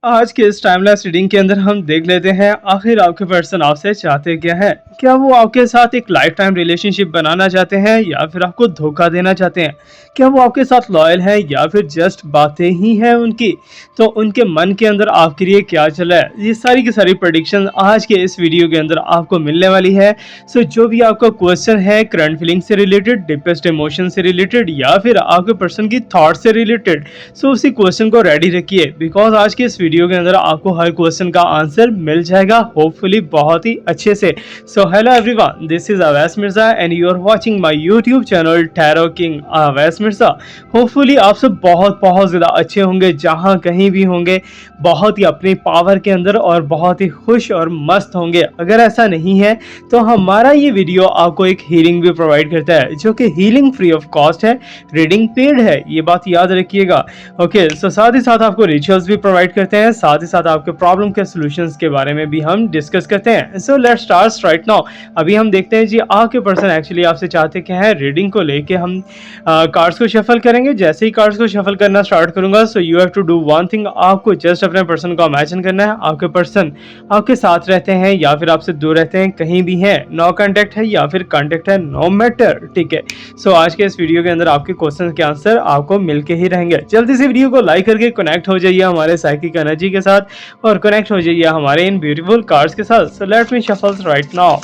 आज के इस टाइमलेस रीडिंग के अंदर हम देख लेते हैं आखिर आपके पर्सन आपसे चाहते क्या है। क्या वो आपके साथ एक लाइफ टाइम रिलेशनशिप बनाना चाहते हैं या फिर आपको धोखा देना चाहते हैं। क्या वो आपके साथ लॉयल है या फिर जस्ट बातें ही हैं उनकी। तो उनके मन के अंदर आपके लिए क्या चल रहा है, ये सारी की सारी प्रेडिक्शन आज के इस वीडियो के अंदर आपको मिलने वाली है। सो जो भी आपका क्वेश्चन है करंट फीलिंग से रिलेटेड, डिपेस्ट इमोशन से रिलेटेड या फिर आपके पर्सन की थॉट से रिलेटेड, सो उसी क्वेश्चन को रेडी रखिए बिकॉज आज के इस वीडियो के अंदर आपको हर क्वेश्चन का आंसर मिल जाएगा, होपफुली बहुत ही अच्छे से। So hello everyone, this is Awais Mirza and you are watching my YouTube channel Tarot King Awais Mirza. Hopefully आप सब बहुत बहुत ज़्यादा अच्छे होंगे, जहां कहीं भी होंगे बहुत ही अपनी पावर के अंदर और बहुत ही खुश और मस्त होंगे। अगर ऐसा नहीं है तो हमारा ये वीडियो आपको एक हीलिंग भी प्रोवाइड करता है, जो कि हीलिंग फ्री ऑफ कॉस्ट है, रीडिंग पेड है, ये बात याद रखिएगा। ओके, सो साथ ही साथ आपको रिचुअल्स भी प्रोवाइड करते हैं, साथ ही साथ आपके प्रॉब्लम के सॉल्यूशंस के बारे में भी हम डिस्कस करते हैं। So let's start right now. अभी हम देखते हैं जी आपके पर्सन एक्चुअली आपसे चाहते क्या है। रीडिंग को लेके हम कार्ड्स को शफल करेंगे। जैसे ही कार्ड्स को शफल करना स्टार्ट करूंगा, so you have to do one thing, आपको जस्ट अपने पर्सन को इमेजिन करना है। आपके पर्सन आपके साथ रहते हैं या फिर आपसे दूर रहते हैं, कहीं भी हैं, नो कांटेक्ट है या फिर कांटेक्ट है, नो मैटर, ठीक है। सो आज के इस वीडियो के अंदर आपके क्वेश्चन के आंसर आपको मिलके ही रहेंगे। जल्दी से वीडियो को लाइक करके कनेक्ट हो जाइए हमारे साइकिक एनर्जी के साथ और कनेक्ट हो जाइए हमारे इन ब्यूटीफुल कार्ड्स के साथ। सो let me shuffle right now.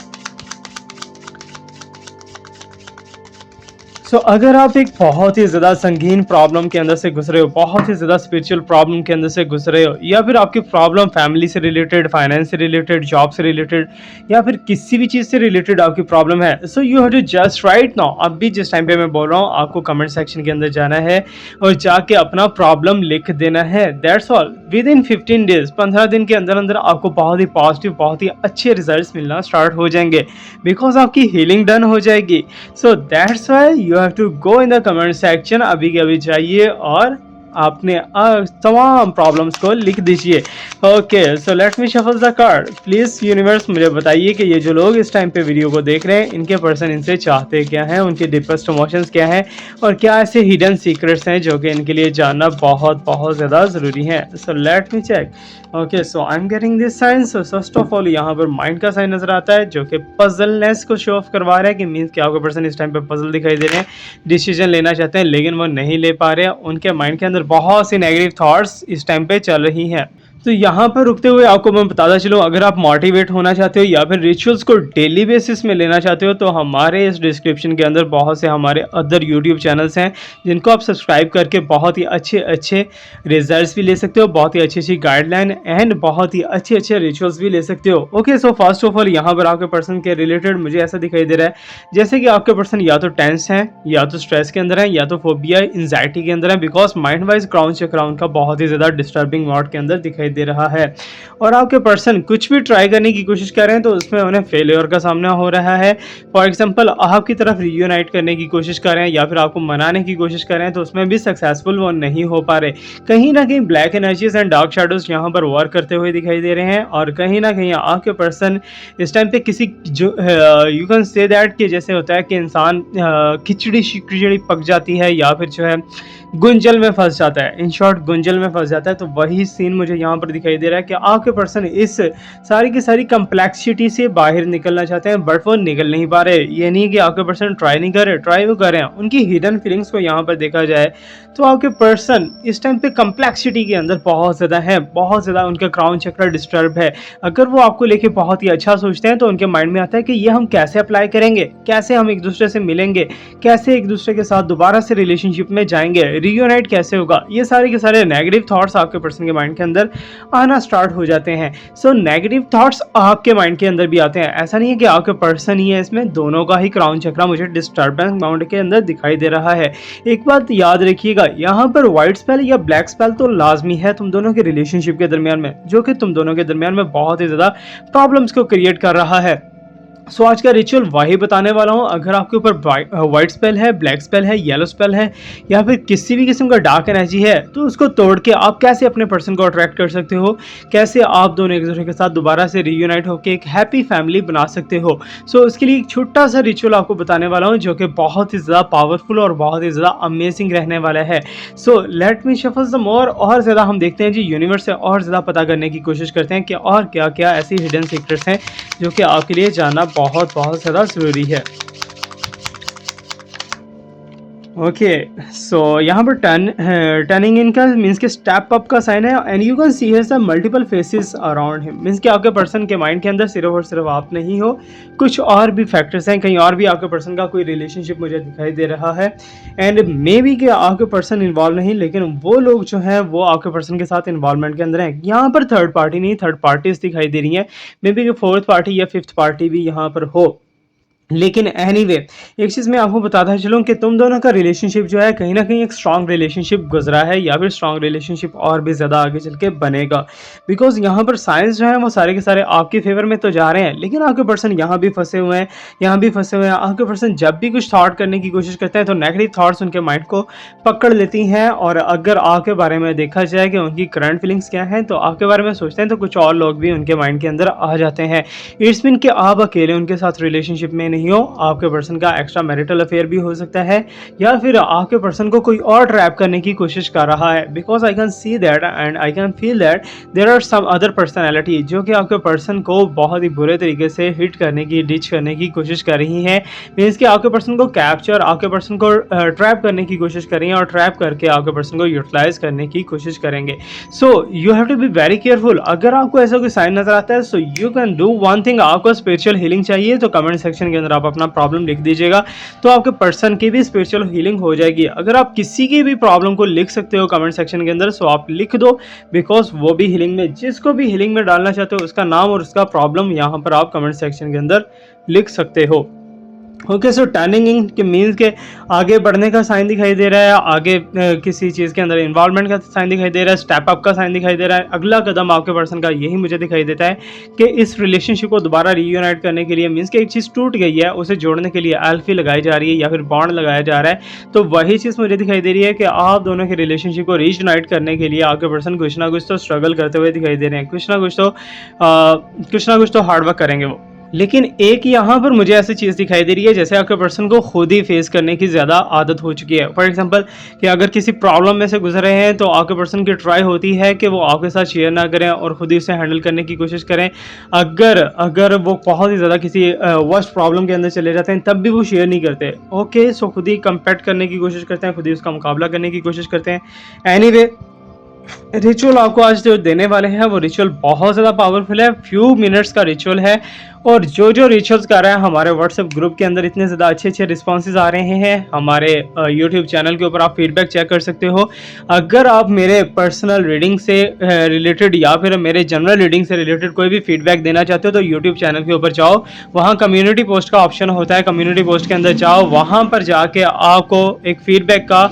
अगर आप एक बहुत ही ज़्यादा संगीन प्रॉब्लम के अंदर से गुजर रहे हो, बहुत ही ज़्यादा स्पिरिचुअल प्रॉब्लम के अंदर से गुजर रहे हो, या फिर आपकी प्रॉब्लम फैमिली से रिलेटेड, फाइनेंस से रिलेटेड, जॉब से रिलेटेड या फिर किसी भी चीज़ से रिलेटेड आपकी प्रॉब्लम है, so you have to just right now. अभी जिस टाइम पे मैं बोल रहा हूँ आपको कमेंट सेक्शन के अंदर जाना है और जाके अपना प्रॉब्लम लिख देना है, that's all. With in 15 days, 15 दिन के अंदर अंदर आपको बहुत ही पॉजिटिव, बहुत ही अच्छे रिजल्ट मिलना स्टार्ट हो जाएंगे बिकॉज आपकी हीलिंग डन हो जाएगी। So that's why you have to go in the comment section, अभी के अभी जाइए और आपने तमाम प्रॉब्लम्स को लिख दीजिए। Okay, so let me shuffle the card. Please universe मुझे बताइए कि ये जो लोग इस टाइम पे वीडियो को देख रहे हैं, इनके पर्सन इनसे चाहते क्या हैं, उनके डीपेस्ट इमोशंस क्या हैं और क्या ऐसे हिडन सीक्रेट्स हैं जो कि इनके लिए जानना बहुत बहुत ज़्यादा ज़रूरी है। So let me check. Okay, so I am getting this sign. So first of all यहाँ पर माइंड का साइन नजर आता है जो कि पजलनेस को शो ऑफ करवा रहा है, कि मीन्स कि आपका पर्सन इस टाइम पे पजल दिखाई दे रहे हैं, डिसीजन लेना चाहते हैं लेकिन वो नहीं ले पा रहे हैं। उनके माइंड के अंदर बहुत सी नेगेटिव थॉट्स इस टाइम पे चल रही हैं। तो यहाँ पर रुकते हुए आपको मैं बताता चलूँ, अगर आप मोटिवेट होना चाहते हो या फिर रिचुअल्स को डेली बेसिस में लेना चाहते हो, तो हमारे इस डिस्क्रिप्शन के अंदर बहुत से हमारे अदर यूट्यूब चैनल्स हैं जिनको आप सब्सक्राइब करके बहुत ही अच्छे अच्छे रिजल्ट्स भी ले सकते हो, बहुत ही अच्छी अच्छी गाइडलाइन एंड बहुत ही अच्छे अच्छे रिचुअल्स भी ले सकते हो। Okay, so first of all यहाँ पर आपके पर्सन के रिलेटेड मुझे ऐसा दिखाई दे रहा है जैसे कि आपके पर्सन या तो टेंस हैं, या तो स्ट्रेस के अंदर है, या तो फोबिया, एंजाइटी के अंदर है, बिकॉज माइंड वाइज क्राउन चक्र उनका बहुत ही ज़्यादा डिस्टर्बिंग मोड के अंदर दिखाई दे रहा है। और आपके पर्सन कुछ भी ट्राई करने की कोशिश कर रहे हैं तो उसमें उन्हें फेलियर का सामना हो रहा है। फॉर एग्जांपल, आपकी तरफ रियूनाइट करने की कोशिश कर रहे हैं या फिर आपको मनाने की कोशिश कर रहे हैं तो उसमें भी सक्सेसफुल वो नहीं हो पा रहे। कहीं ना कहीं black energies and dark shadows यहाँ पर वर्क करते हुए दिखाई दे रहे हैं और कहीं ना कहीं आपके पर्सन इस टाइम पे किसी जो यू कैन से दैट कि जैसे होता है कि इंसान खिचड़ी खिचड़ी पक जाती है या फिर जो है गुंजल में फंस जाता है, इन शॉर्ट गुंजल में फंस जाता है, तो वही सीन मुझे यहाँ पर दिखाई दे रहा है कि आपके पर्सन इस सारी की सारी कम्प्लेक्सिटी से बाहर निकलना चाहते हैं बट वो निकल नहीं पा रहे। ये नहीं कि आपके पर्सन ट्राई नहीं कर रहे, ट्राई वो कर रहे हैं। उनकी हिडन फीलिंग्स को यहाँ पर देखा जाए तो आपके पर्सन इस टाइम पे कम्प्लेक्सिटी के अंदर बहुत ज़्यादा है, बहुत ज़्यादा उनका क्राउन चक्र डिस्टर्ब है। अगर वो आपको लेके बहुत ही अच्छा सोचते हैं तो उनके माइंड में आता है कि ये हम कैसे अप्लाई करेंगे, कैसे हम एक दूसरे से मिलेंगे, कैसे एक दूसरे के साथ दोबारा से रिलेशनशिप में जाएंगे, रियूनाइट कैसे होगा, ये सारे के सारे नेगेटिव थॉट्स आपके पर्सन के माइंड के अंदर आना स्टार्ट हो जाते हैं। सो नेगेटिव थॉट्स आपके माइंड के अंदर भी आते हैं, ऐसा नहीं है कि आपके पर्सन ही है, इसमें दोनों का ही क्राउन चक्र मुझे डिस्टर्बेंस माउंट के अंदर दिखाई दे रहा है। एक बात याद रखिएगा, यहाँ पर व्हाइट स्पेल या ब्लैक स्पेल तो लाजमी है तुम दोनों के रिलेशनशिप के दरमियान में, जो कि तुम दोनों के दरमियान में बहुत ही ज्यादा प्रॉब्लम्स को क्रिएट कर रहा है। सो आज का रिचुअल वही बताने वाला हूँ। अगर आपके ऊपर वाइट स्पेल है, ब्लैक स्पेल है, येलो स्पेल है या फिर किसी भी किस्म का डार्क एनर्जी है, तो उसको तोड़ के आप कैसे अपने पर्सन को अट्रैक्ट कर सकते हो, कैसे आप दोनों एक दूसरे के साथ दोबारा से रीयूनाइट होकर एक हैप्पी फैमिली बना सकते हो। सो इसके लिए एक छोटा सा रिचुअल आपको बताने वाला हूँ जो कि बहुत ही ज़्यादा पावरफुल और बहुत ही ज़्यादा अमेजिंग रहने वाला है। So let me shuffle some more, और ज़्यादा हम देखते हैं जी यूनिवर्स से और ज़्यादा पता करने की कोशिश करते हैं कि और क्या क्या ऐसी हिडन सीक्रेट्स हैं जो कि आपके लिए जानना बहुत बहुत ज़्यादा ज़रूरी है। ओके, सो यहाँ पर टर्निंग इन का मीन्स के स्टेप अप का साइन है, and you can see here some multiple faces around him. Means कि आपके पर्सन के माइंड के अंदर सिर्फ और सिर्फ आप नहीं हो, कुछ और भी फैक्टर्स हैं, कहीं और भी आपके पर्सन का कोई रिलेशनशिप मुझे दिखाई दे रहा है। एंड मे बी कि आपके पर्सन इन्वॉल्व नहीं, लेकिन वो लोग जो हैं वो आपके पर्सन के साथ इन्वॉल्वमेंट के अंदर हैं। यहाँ पर थर्ड पार्टी नहीं, थर्ड पार्टीज दिखाई दे रही हैं। मे बी कि फोर्थ पार्टी या फिफ्थ पार्टी भी यहाँ पर हो। लेकिन एनीवे एक चीज़ मैं आपको बताता चलूँ कि तुम दोनों का रिलेशनशिप जो है कहीं ना कहीं एक स्ट्रांग रिलेशनशिप गुजरा है, या फिर स्ट्रांग रिलेशनशिप और भी ज़्यादा आगे चल के बनेगा। बिकॉज यहाँ पर साइंस जो है वो सारे के सारे आपके फेवर में तो जा रहे हैं, लेकिन आपके पर्सन यहाँ भी फंसे हुए हैं, यहाँ भी फंसे हुए हैं। आपके पर्सन जब भी कुछ थॉट करने की कोशिश करते हैं तो नेगेटिव थॉट्स उनके माइंड को पकड़ लेती हैं। और अगर आपके बारे में देखा जाए कि उनकी करंट फीलिंग्स क्या हैं, तो आपके बारे में सोचते हैं तो कुछ और लोग भी उनके माइंड के अंदर आ जाते हैं। इट्स मीन कि आप अकेले उनके साथ रिलेशनशिप में नहीं हो, आपके पर्सन का एक्स्ट्रा मैरिटल अफेयर भी हो सकता है, या फिर आपके पर्सन को कोई और ट्रैप करने की कोशिश कर रहा है। Because I can see that and I can feel that there are some other personality जो कि आपके पर्सन को बहुत ही बुरे तरीके से हिट करने की, डिच करने की कोशिश कर रही हैं। मीन्स कि आपके पर्सन को कैप्चर, आपके पर्सन को ट्रैप करने की कोशिश कर रही हैं, और ट्रैप करके आपके पर्सन को यूटिलाइज करने की कोशिश करेंगे। So you have to be very careful. अगर आपको ऐसा कोई साइन नजर आता है, so you can do one thing. आपको स्पिरिचुअल हीलिंग चाहिए तो कमेंट सेक्शन के अंदर आप अपना प्रॉब्लम लिख दीजिएगा, तो आपके पर्सन की भी स्पिरिचुअल हीलिंग हो जाएगी। अगर आप किसी की भी प्रॉब्लम को लिख सकते हो कमेंट सेक्शन के अंदर, सो आप लिख दो, बिकॉज वो भी हीलिंग में, जिसको भी हीलिंग में डालना चाहते हो उसका नाम और उसका प्रॉब्लम यहाँ पर आप कमेंट सेक्शन के अंदर लिख सकते हो। ओके, सो टर्निंग इन के मीन्स के आगे बढ़ने का साइन दिखाई दे रहा है, आगे किसी चीज़ के अंदर इन्वॉल्वमेंट का साइन दिखाई दे रहा है, स्टेप अप का साइन दिखाई दे रहा है। अगला कदम आपके पर्सन का यही मुझे दिखाई देता है कि इस रिलेशनशिप को दोबारा रीयूनाइट करने के लिए, मीन्स कि एक चीज़ टूट गई है उसे जोड़ने के लिए एल्फी लगाई जा रही है या फिर बॉन्ड लगाया जा रहा है। तो वही चीज़ मुझे दिखाई दे रही है कि आप दोनों के रिलेशनशिप को रीयूनाइट करने के लिए आपके पर्सन कुछ ना कुछ तो स्ट्रगल करते हुए दिखाई दे रहे हैं, कुछ ना कुछ तो हार्डवर्क करेंगे वो। लेकिन एक यहाँ पर मुझे ऐसी चीज़ दिखाई दे रही है जैसे आपके पर्सन को खुद ही फेस करने की ज़्यादा आदत हो चुकी है। फॉर एग्जांपल कि अगर किसी प्रॉब्लम में से गुजर रहे हैं तो आपके पर्सन की ट्राई होती है कि वो आपके साथ शेयर ना करें और खुद ही उसे हैंडल करने की कोशिश करें। अगर अगर वो बहुत ही ज़्यादा किसी वर्स्ट प्रॉब्लम के अंदर चले जाते हैं तब भी वो शेयर नहीं करते। ओके, सो खुद ही कंपेट करने की कोशिश करते हैं, खुद ही उसका मुकाबला करने की कोशिश करते हैं। एनीवे रिचुअल आपको आज जो देने वाले हैं वो रिचुअल बहुत ज़्यादा पावरफुल है, फ्यू मिनट्स का रिचुअल है। और जो रिचुअल्स कर रहे हैं हमारे व्हाट्सएप ग्रुप के अंदर इतने ज़्यादा अच्छे रिस्पॉन्सेज आ रहे हैं। हमारे यूट्यूब चैनल के ऊपर आप फीडबैक चेक कर सकते हो। अगर आप मेरे पर्सनल रीडिंग से रिलेटेड या फिर मेरे जनरल रीडिंग से रिलेटेड कोई भी फीडबैक देना चाहते हो तो यूट्यूब चैनल के ऊपर जाओ, वहाँ कम्युनिटी पोस्ट का ऑप्शन होता है, कम्युनिटी पोस्ट के अंदर जाओ, वहाँ पर जाके आपको एक फीडबैक का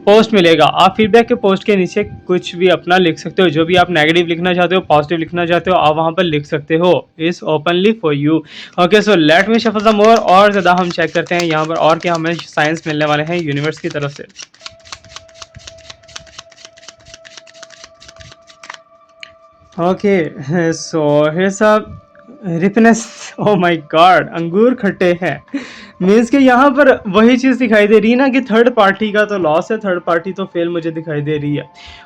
पोस्ट मिलेगा। आप फीडबैक के पोस्ट के नीचे कुछ भी अपना लिख सकते हो, जो भी आप नेगेटिव लिखना चाहते हो, पॉजिटिव लिखना चाहते हो, आप वहाँ पर लिख सकते हो। Is openly for you. Okay, so let me shuffle some more, और ज़्यादा हम चेक करते हैं यहाँ पर और क्या हमें साइंस मिलने वाले हैं यूनिवर्स की तरफ से। Okay, so here's a ripeness. Oh my God, अंगूर खट्टे हैं। मीन्स कि यहाँ पर वही चीज़ दिखाई दे रही है ना कि थर्ड पार्टी का तो लॉस है, थर्ड पार्टी तो फेल मुझे दिखाई दे रही है।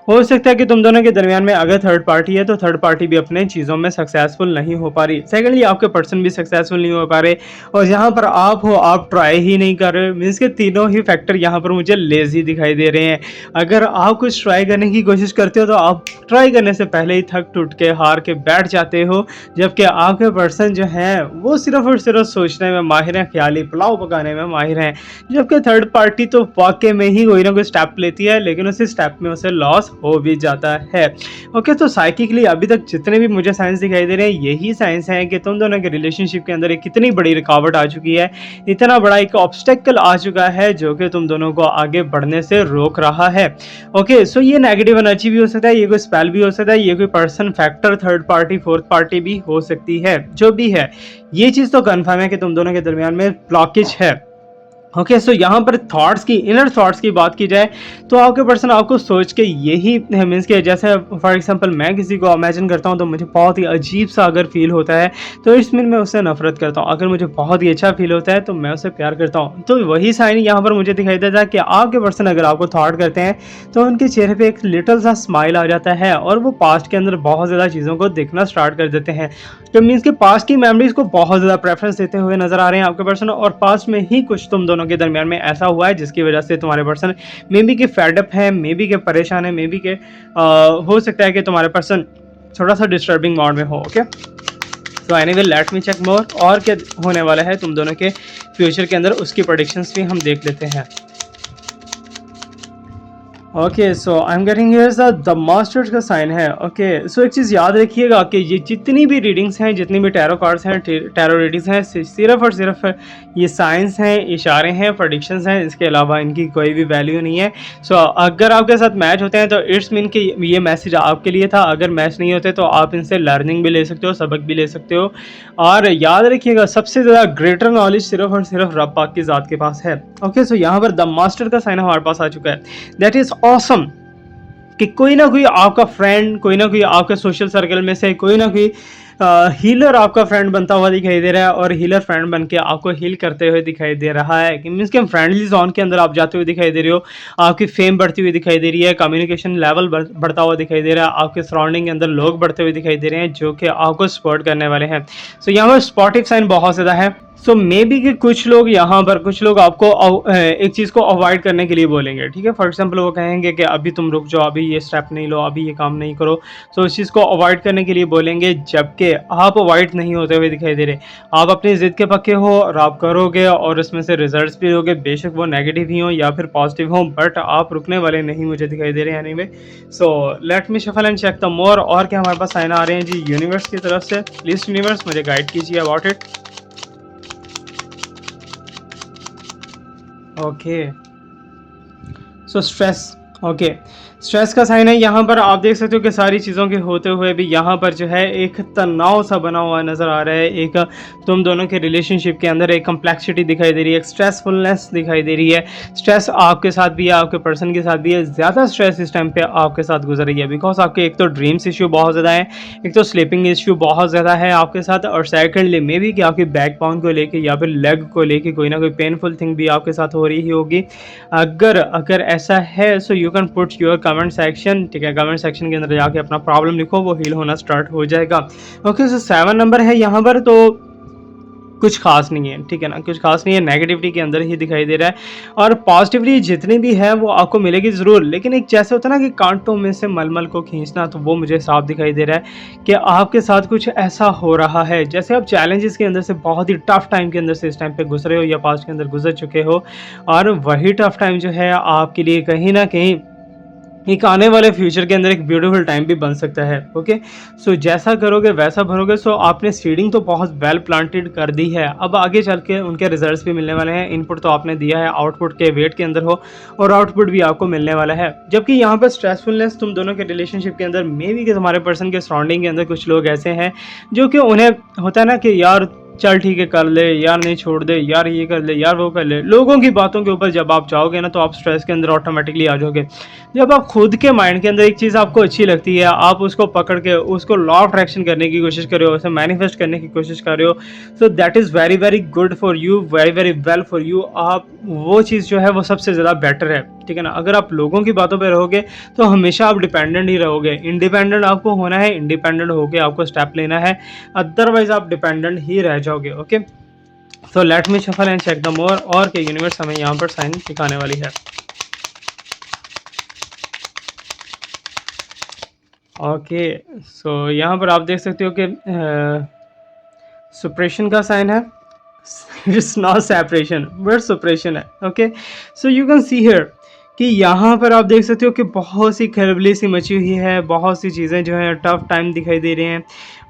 हो सकता है कि तुम दोनों के दरमियान में अगर थर्ड पार्टी है तो थर्ड पार्टी भी अपने चीज़ों में सक्सेसफुल नहीं हो पा रही। सेकेंडली आपके पर्सन भी सक्सेसफुल नहीं हो पा रहे, और जहाँ पर आप हो आप ट्राई ही नहीं कर रहे। मीन्स के तीनों ही फैक्टर यहाँ पर मुझे लेजी दिखाई दे रहे हैं। अगर आप कुछ ट्राई करने की कोशिश करते हो तो आप ट्राई करने से पहले ही थक टूट के हार के बैठ जाते हो, जबकि आपके पर्सन जो हैं वो सिर्फ और सिर्फ सोचने में माहिर हैं, ख्याली पुलाव पकाने में माहिर हैं। जबकि थर्ड पार्टी तो वाकई में ही कोई ना कोई स्टेप लेती है, लेकिन उसी स्टेप में उसे लॉस हो भी जाता है। ओके, तो साइकिकली अभी तक जितने भी मुझे साइंस दिखाई दे रहे हैं यही साइंस है कि तुम दोनों के रिलेशनशिप के अंदर एक कितनी बड़ी रुकावट आ चुकी है, इतना बड़ा एक ऑब्स्टेकल आ चुका है जो कि तुम दोनों को आगे बढ़ने से रोक रहा है। ओके, सो ये नेगेटिव एनर्जी भी हो सकता है, ये कोई स्पेल भी हो सकता है, ये कोई person factor, third party, fourth party भी हो सकती है। जो भी है ये चीज़ तो कन्फर्म है कि तुम दोनों के दरमियान में ब्लॉकेज है। ओके, सो यहाँ पर थॉट्स की, इनर थॉट्स की बात की जाए तो आपके पर्सन आपको सोच के यही मीन्स कि जैसे फॉर एग्जांपल मैं किसी को इमेजिन करता हूँ तो मुझे बहुत ही अजीब सा अगर फील होता है तो इट्स मीन मैं उससे नफरत करता हूँ। अगर मुझे बहुत ही अच्छा फील होता है तो मैं उससे प्यार करता हूँ। तो वही साइन यहाँ पर मुझे दिखाई देता है कि आपके पर्सन अगर आपको थॉट करते हैं तो उनके चेहरे पे एक लिटिल सा स्माइल आ जाता है और वो पास्ट के अंदर बहुत ज़्यादा चीज़ों को देखना स्टार्ट कर देते हैं। तो मीन्स कि पास्ट की मेमोरीज को बहुत ज़्यादा प्रेफरेंस देते हुए नजर आ रहे हैं आपके पर्सन, और पास्ट में ही कुछ तुम दोनों के दरमियान में ऐसा हुआ है जिसकी वजह से तुम्हारे पर्सन मे बी के फेडअप है, मे बी के परेशान है, मे बी के हो सकता है कि तुम्हारे पर्सन थोड़ा सा डिस्टर्बिंग मोड में हो। ओके, तो एनीवे लेट मी चेक मोर, और क्या होने वाला है तुम दोनों के फ्यूचर के अंदर उसकी प्रेडिक्शंस भी हम देख लेते हैं। Okay, so I am getting here the masters का साइन है। ओके, सो एक चीज़ याद रखिएगा कि ये जितनी भी रीडिंग्स हैं, जितनी भी टैरो कार्ड्स हैं, टैरो रीडिंग्स हैं, सिर्फ और सिर्फ ये साइंस हैं, इशारे हैं, प्रेडिक्शंस हैं, इसके अलावा इनकी कोई भी वैल्यू नहीं है। सो अगर आपके साथ मैच होते हैं तो इट्स मीन कि ये मैसेज आपके लिए था। अगर मैच नहीं होते तो आप इनसे लर्निंग भी ले सकते हो, सबक भी ले सकते हो। और याद रखिएगा सबसे ज़्यादा ग्रेटर नॉलेज सिर्फ और सिर्फ रब पाक की ज़ात के पास है। ओके, सो यहाँ पर द मास्टर का साइन हमारे पास आ चुका है। दैट इज़ ऑसम कि कोई ना कोई आपका फ्रेंड, कोई ना कोई आपके सोशल सर्कल में से कोई ना कोई हीलर आपका फ्रेंड बनता हुआ दिखाई दे रहा है, और हीलर फ्रेंड बन के आपको हील करते हुए दिखाई दे रहा है। कि मीन्स कि फ्रेंडली जोन के अंदर आप जाते हुए दिखाई दे रहे हो, आपकी फेम बढ़ती हुई दिखाई दे रही है, कम्युनिकेशन लेवल बढ़ता हुआ दिखाई दे रहा है, आपके सराउंडिंग के अंदर लोग बढ़ते हुए दिखाई दे रहे हैं जो कि आपको सपोर्ट करने वाले हैं। सो यहाँ पर स्पॉटिव साइन बहुत ज़्यादा है। सो मे बी कि कुछ लोग यहाँ पर, कुछ लोग आपको एक चीज़ को अवॉइड करने के लिए बोलेंगे। ठीक है, फॉर एग्जांपल वो कहेंगे कि अभी तुम रुक जाओ, अभी ये स्टेप नहीं लो, अभी ये काम नहीं करो। सो इस चीज़ को अवॉइड करने के लिए बोलेंगे, जबकि आप अवॉइड नहीं होते हुए दिखाई दे रहे। आप अपनी ज़िद के पक्के हो और आप करोगे और उसमें से रिजल्ट्स भी लोगे, बेशक वो नेगेटिव ही हो या फिर पॉजिटिव हो, बट आप रुकने वाले नहीं मुझे दिखाई दे रहे हैं anyway. So let me shuffle and check the more, और क्या हमारे पास साइन आ रहे हैं जी यूनिवर्स की तरफ से। प्लीज यूनिवर्स मुझे गाइड कीजिए about it. Okay, so stress. Okay, stress का साइन है। यहाँ पर आप देख सकते हो कि सारी चीज़ों के होते हुए भी यहाँ पर जो है एक तनाव सा बना हुआ नज़र आ रहा है। एक तुम दोनों के रिलेशनशिप के अंदर एक कम्प्लेक्सिटी दिखाई दे रही है, एक स्ट्रेसफुलनेस दिखाई दे रही है। स्ट्रेस आपके साथ भी है, आपके पर्सन के साथ भी है। ज़्यादा स्ट्रेस इस टाइम पे आपके साथ गुजर रही है, बिकॉज आपके एक तो ड्रीम्स इशू बहुत ज़्यादा है, एक तो स्लीपिंग इशू बहुत ज़्यादा है आपके साथ, और सेकेंडली मे बी कि आपके बैक बोन को लेके या फिर लेग को लेके कोई ना कोई पेनफुल थिंग भी आपके साथ हो रही होगी। अगर अगर ऐसा है so you can put your comment section. ठीक है, कमेंट सेक्शन के अंदर जाके अपना प्रॉब्लम लिखो, वो हील होना स्टार्ट हो जाएगा। ओके, सो 7 नंबर है यहाँ पर, तो कुछ खास नहीं है। ठीक है ना, कुछ खास नहीं है, नेगेटिविटी के अंदर ही दिखाई दे रहा है, और पॉजिटिविटी जितनी भी है वो आपको मिलेगी ज़रूर। लेकिन एक जैसे होता है ना कि कांटों में से मलमल को खींचना, तो वो मुझे साफ दिखाई दे रहा है कि आपके साथ कुछ ऐसा हो रहा है जैसे आप चैलेंजेस के अंदर से, बहुत ही टफ टाइम के अंदर से इस टाइम पे गुजरे हो या पास्ट के अंदर गुजर चुके हो, और वही टफ टाइम जो है आपके लिए कहीं ना कहीं एक आने वाले फ्यूचर के अंदर एक ब्यूटीफुल टाइम भी बन सकता है। ओके, सो जैसा करोगे वैसा भरोगे। सो आपने सीडिंग तो बहुत वेल प्लांटेड कर दी है, अब आगे चल के उनके रिजल्ट्स भी मिलने वाले हैं। इनपुट तो आपने दिया है, आउटपुट के वेट के अंदर हो, और आउटपुट भी आपको मिलने वाला है। जबकि यहाँ पर स्ट्रेसफुलनेस तुम दोनों के रिलेशनशिप के अंदर मे बी कि तुम्हारे पर्सन के सराउंडिंग के अंदर कुछ लोग ऐसे हैं जो कि उन्हें होता है ना कि यार चल ठीक है कर ले यार, नहीं छोड़ दे यार, ये कर ले यार, वो कर ले। लोगों की बातों के ऊपर जब आप जाओगे ना तो आप स्ट्रेस के अंदर ऑटोमेटिकली आ जाओगे। जब आप खुद के माइंड के अंदर एक चीज़ आपको अच्छी लगती है, आप उसको पकड़ के उसको लॉ ऑफ अट्रैक्शन करने की कोशिश कर रहे हो, उसे मैनिफेस्ट करने की कोशिश कर रहे हो, so that is very very good for you, very very well for you. आप वो चीज़ जो है वो सबसे ज़्यादा बेटर है। ठीक है ना, अगर आप लोगों की बातों पर रहोगे तो हमेशा आप डिपेंडेंट ही रहोगे। इंडिपेंडेंट आपको होना है, इंडिपेंडेंट होकर आपको स्टेप लेना है, अदरवाइज आप डिपेंडेंट ही रह जाओगे। Okay, so let me shuffle and check the more, और के यूनिवर्स हमें यहाँ पर साइन दिखाने वाली है। ओके, सो यहाँ पर आप देख सकते हो कि सुप्रेशन का साइन है। इट्स नॉट सेपरेशन बट सुप्रेशन है। Okay, so you can see here कि यहाँ पर आप देख सकते हो कि बहुत सी खलबली सी मची हुई है, बहुत सी चीज़ें जो हैं टफ टाइम दिखाई दे रहे हैं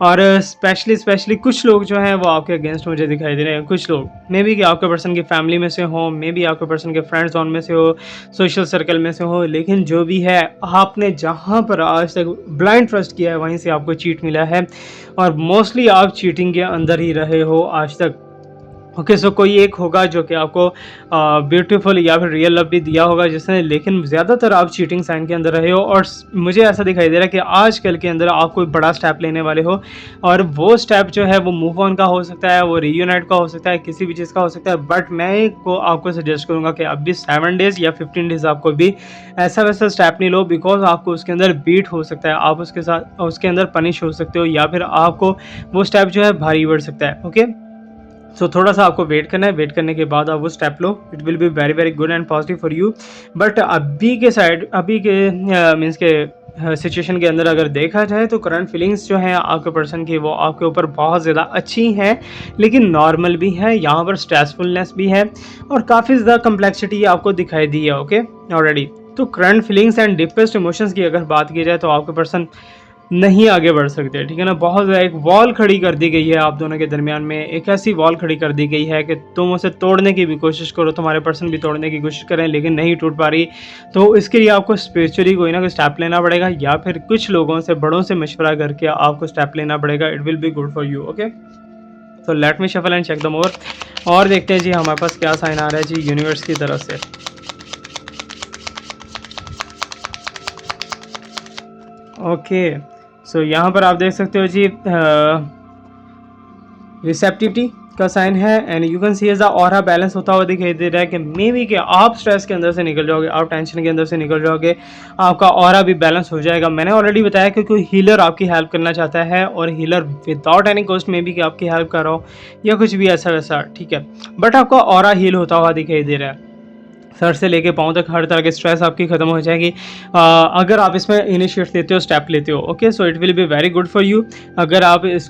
और स्पेशली कुछ लोग जो हैं वो आपके अगेंस्ट मुझे दिखाई दे रहे हैं। कुछ लोग मे बी कि आपके पर्सन की फैमिली में से हो, मे बी आपके पर्सन के फ्रेंड जोन में से हो, सोशल सर्कल में से हो, लेकिन जो भी है आपने जहाँ पर आज तक ब्लाइंड ट्रस्ट किया है वहीं से आपको चीट मिला है और मोस्टली आप चीटिंग के अंदर ही रहे हो आज तक। ओके सो कोई एक होगा जो कि आपको ब्यूटीफुल या फिर रियल लव भी दिया होगा जिसने, लेकिन ज़्यादातर आप चीटिंग साइन के अंदर रहे हो और मुझे ऐसा दिखाई दे रहा है कि आजकल के अंदर आप कोई बड़ा स्टेप लेने वाले हो और वो स्टेप जो है वो मूव ऑन का हो सकता है, वो रीयूनाइट का हो सकता है, किसी भी चीज़ का हो सकता है। बट मैं को आपको सजेस्ट करूँगा कि अभी 7 डेज़ या 15 डेज़ आपको भी ऐसा वैसा स्टेप नहीं लो, बिकॉज आपको उसके अंदर बीट हो सकता है, आप उसके साथ उसके अंदर पनिश हो सकते हो या फिर आपको वो स्टेप जो है भारी पड़ सकता है। ओके सो थोड़ा सा आपको वेट करना है, वेट करने के बाद आप वो step low, it will be very very good and positive for you. But अभी के मीन्स के सिचुएशन के अंदर अगर देखा जाए तो करंट फीलिंग्स जो हैं आपके पर्सन की वो आपके ऊपर बहुत ज़्यादा अच्छी हैं, लेकिन नॉर्मल भी है, यहाँ पर स्ट्रेसफुलनेस भी है और काफ़ी ज़्यादा कम्प्लेक्सिटी आपको दिखाई दी है। ओके ऑलरेडी तो current feelings and deepest emotions की अगर बात की जाए तो आपके पर्सन नहीं आगे बढ़ सकते, ठीक है ना। बहुत ज़्यादा एक वॉल खड़ी कर दी गई है आप दोनों के दरमियान में, एक ऐसी वॉल खड़ी कर दी गई है कि तुम उसे तोड़ने की भी कोशिश करो, तुम्हारे पर्सन भी तोड़ने की कोशिश करें लेकिन नहीं टूट पा रही। तो इसके लिए आपको स्पिरिचुअली कोई ना कोई स्टेप लेना पड़ेगा या फिर कुछ लोगों से, बड़ों से मशवरा करके आपको स्टेप लेना पड़ेगा। It will be good for you. Okay तो let me shuffle and check the more और देखते हैं जी हमारे पास क्या साइन आ रहा है जी यूनिवर्स की तरफ से। ओके सो यहाँ पर आप देख सकते हो जी रिसेप्टिविटी का साइन है and you can see as the aura balance होता हुआ दिखाई दे रहा है कि मे बी कि आप स्ट्रेस के अंदर से निकल जाओगे, आप टेंशन के अंदर से निकल जाओगे, आपका ऑरा भी बैलेंस हो जाएगा। मैंने ऑलरेडी बताया कि कोई हीलर आपकी हेल्प करना चाहता है और healer without any cost may be कि आपकी हेल्प कर रहा हो या कुछ भी ऐसा वैसा, ठीक है, बट आपका ऑरा हील होता हुआ दिखाई दे रहा है। सर से लेके पाँव तक हर तरह की स्ट्रेस आपकी खत्म हो जाएगी अगर आप इसमें इनिशिएट लेते हो, स्टेप लेते हो। Okay so it will be very good for you. अगर आप इस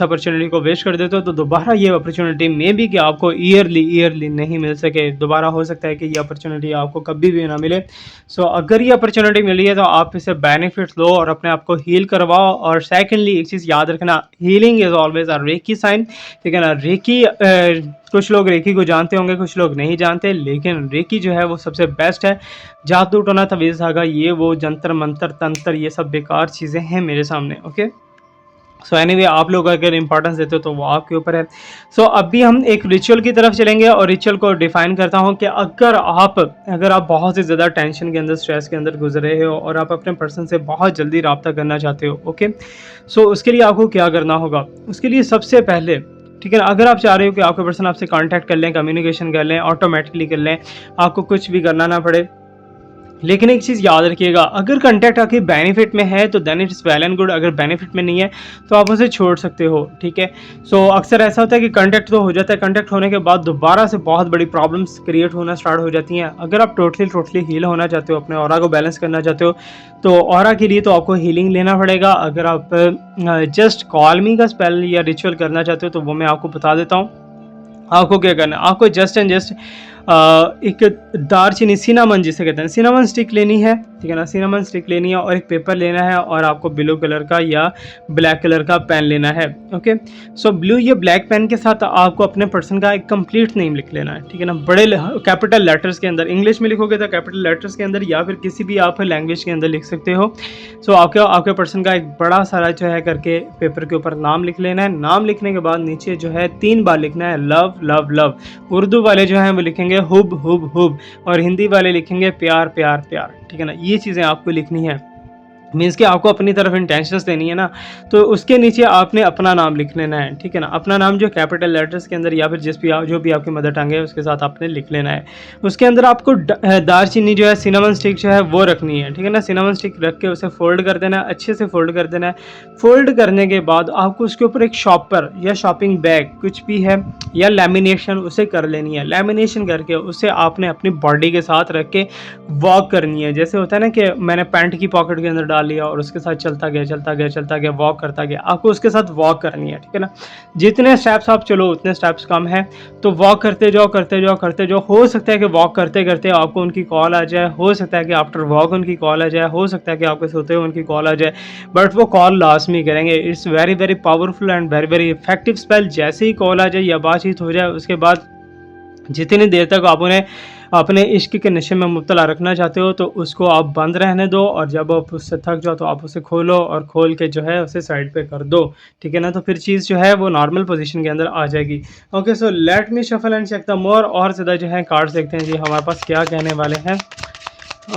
अपॉर्चुनिटी को वेस्ट कर देते हो तो दोबारा ये अपॉर्चुनिटी मे बी कि आपको ईयरली नहीं मिल सके, दोबारा हो सकता है कि ये अपॉर्चुनिटी आपको कभी भी ना मिले। सो अगर ये अपॉर्चुनिटी मिली है तो आप इसे बेनिफिट लो और अपने आप को हील करवाओ। और सेकेंडली एक चीज़ याद रखना, healing is always a reiki sign, ठीक है ना। रेकी कुछ लोग रेकी को जानते होंगे, कुछ लोग नहीं जानते, लेकिन रेकी जो है वो सबसे बेस्ट है। जादू टोना तवीज़ धागा ये वो जंतर मंतर तंत्र ये सब बेकार चीज़ें हैं मेरे सामने। ओके सो एनीवे आप लोग अगर इंपॉर्टेंस देते हो तो वो आपके ऊपर है। सो अभी हम एक रिचुअल की तरफ चलेंगे और रिचुअल को डिफाइन करता हूँ कि अगर आप बहुत ही ज़्यादा टेंशन के अंदर, स्ट्रेस के अंदर गुजर रहे हो और आप अपने पर्सन से बहुत जल्दी रब्ता करना चाहते हो, ओके सो उसके लिए आपको क्या करना होगा। उसके लिए सबसे पहले, ठीक है ना, अगर आप चाह रहे हो कि आपका पर्सन आपसे कांटेक्ट कर लें, कम्युनिकेशन कर लें, ऑटोमेटिकली कर लें, आपको कुछ भी करना ना पड़े, लेकिन एक चीज़ याद रखिएगा, अगर कंटेक्ट आपके बेनिफिट में है तो then it's well and good, अगर बेनिफिट में नहीं है तो आप उसे छोड़ सकते हो, ठीक है। सो अक्सर ऐसा होता है कि कंटेक्ट तो हो जाता है, कंटेक्ट होने के बाद दोबारा से बहुत बड़ी प्रॉब्लम्स क्रिएट होना स्टार्ट हो जाती हैं। अगर आप टोटली हील होना चाहते हो, अपने ऑरा को बैलेंस करना चाहते हो, तो ऑरा के लिए तो आपको हीलिंग लेना पड़ेगा। अगर आप जस्ट कॉल मी का स्पेल या रिचुअल करना चाहते हो तो वो मैं आपको बता देता हूँ। आपको क्या करना है, आपको जस्ट एंड जस्ट एक दारचीनी, सिनामन जिसे कहते हैं, सिनामन स्टिक लेनी है, ठीक है ना। सिनामन स्टिक लेनी है और एक पेपर लेना है और आपको ब्लू कलर का या ब्लैक कलर का पेन लेना है। ओके सो ब्लू या ब्लैक पेन के साथ आपको अपने पर्सन का एक कंप्लीट नेम लिख लेना है, ठीक है ना। बड़े कैपिटल लेटर्स के अंदर, इंग्लिश में लिखोगे तो कैपिटल लेटर्स के अंदर या फिर किसी भी आप लैंग्वेज के अंदर लिख सकते हो। सो आपके पर्सन का एक बड़ा सारा जो है करके पेपर के ऊपर नाम लिख लेना है। नाम लिखने के बाद नीचे जो है 3 बार लिखना है लव लव लव। उर्दू वाले जो हैं वो लिखेंगे हुब हुब हुब और हिंदी वाले लिखेंगे प्यार प्यार प्यार, ठीक है ना। ये चीज़ें आपको लिखनी है, मीन्स कि आपको अपनी तरफ इंटेंशंस देनी है ना, तो उसके नीचे आपने अपना नाम लिख लेना है, ठीक है ना। अपना नाम जो कैपिटल लेटर्स के अंदर या फिर जो भी आपकी मदर टंग है उसके साथ आपने लिख लेना है। उसके अंदर आपको दारचीनी जो है, सिनेमन स्टिक जो है वो रखनी है, ठीक है ना। सिनेमन स्टिक रख के उसे फोल्ड कर देना है, अच्छे से फोल्ड कर देना है। फोल्ड करने के बाद आपको उसके ऊपर एक शॉपर या शॉपिंग बैग कुछ भी है या लैमिनेशन उसे कर लेनी है। लैमिनेशन करके उसे आपने अपनी बॉडी के साथ रख के वॉक करनी है। जैसे होता है ना कि मैंने पैंट की पॉकेट के अंदर डाल लिया और उसके साथ चलता गया, वॉक करता गया। आपको उसके साथ वॉक करनी है, ठीक है ना? जितने स्टेप्स आप चलो उतने स्टेप्स कम हैं, तो वॉक करते जाओ। हो सकता है कि वॉक करते-करते आपको उनकी कॉल आ जाए, हो सकता है कि आफ्टर वॉक उनकी कॉल आ जाए, हो सकता है कि आपके सोते हुए उनकी कॉल आ जाए, बट वो कॉल लाज़मी करेंगे। It's very, very powerful and very, very effective spell. जैसे ही कॉल आ जाए या बातचीत हो जाए, उसके बाद जितनी देर तक आप उन्हें अपने इश्क के नशे में मुब्तला रखना चाहते हो, तो उसको आप बंद रहने दो, और जब आप उससे थक जाओ तो आप उसे खोलो और खोल के जो है उसे साइड पे कर दो, ठीक है ना? तो फिर चीज़ जो है वो नॉर्मल पोजीशन के अंदर आ जाएगी। Okay, so let me shuffle and check the more. और ज़्यादा जो है कार्ड्स देखते हैं जी हमारे पास क्या कहने वाले हैं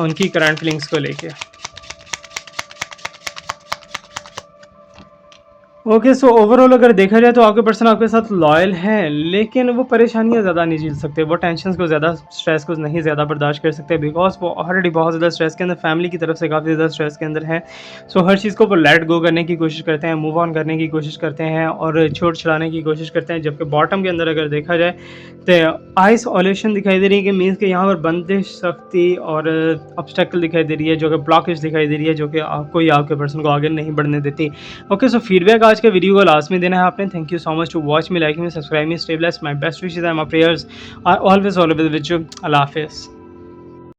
उनकी करंट फीलिंग्स को लेके। ओके, सो ओवरऑल अगर देखा जाए तो आपके पर्सन आपके साथ लॉयल हैं, लेकिन वो परेशानियाँ ज़्यादा नहीं झेल सकते, वो टेंशन्स को ज़्यादा, स्ट्रेस को नहीं ज़्यादा बर्दाश्त कर सकते, बिकॉज़ वो ऑलरेडी बहुत ज़्यादा स्ट्रेस के अंदर, फैमिली की तरफ से काफ़ी ज़्यादा स्ट्रेस के अंदर हैं। सो हर चीज़ को वो लेट गो करने की कोशिश करते हैं, मूव ऑन करने की कोशिश करते हैं और छोड़ छुड़ाने की कोशिश करते हैं। जबकि बॉटम के अंदर अगर देखा जाए तो आइसोलेशन दिखाई दे रही है, कि मीन्स कि यहाँ पर बंदिश, सख्ती और ऑब्स्टेकल दिखाई दे रही है, जो कि ब्लॉकेज दिखाई दे रही है, जो कि आपको या आपके पर्सन को आगे नहीं बढ़ने देती। ओके, सो फीडबैक आज के वीडियो को लास्ट में देना है आपने। Thank you so much to watch me, like me, subscribe me, stay blessed, my best wishes and my prayers are always with you. अल्लाह हाफिज़।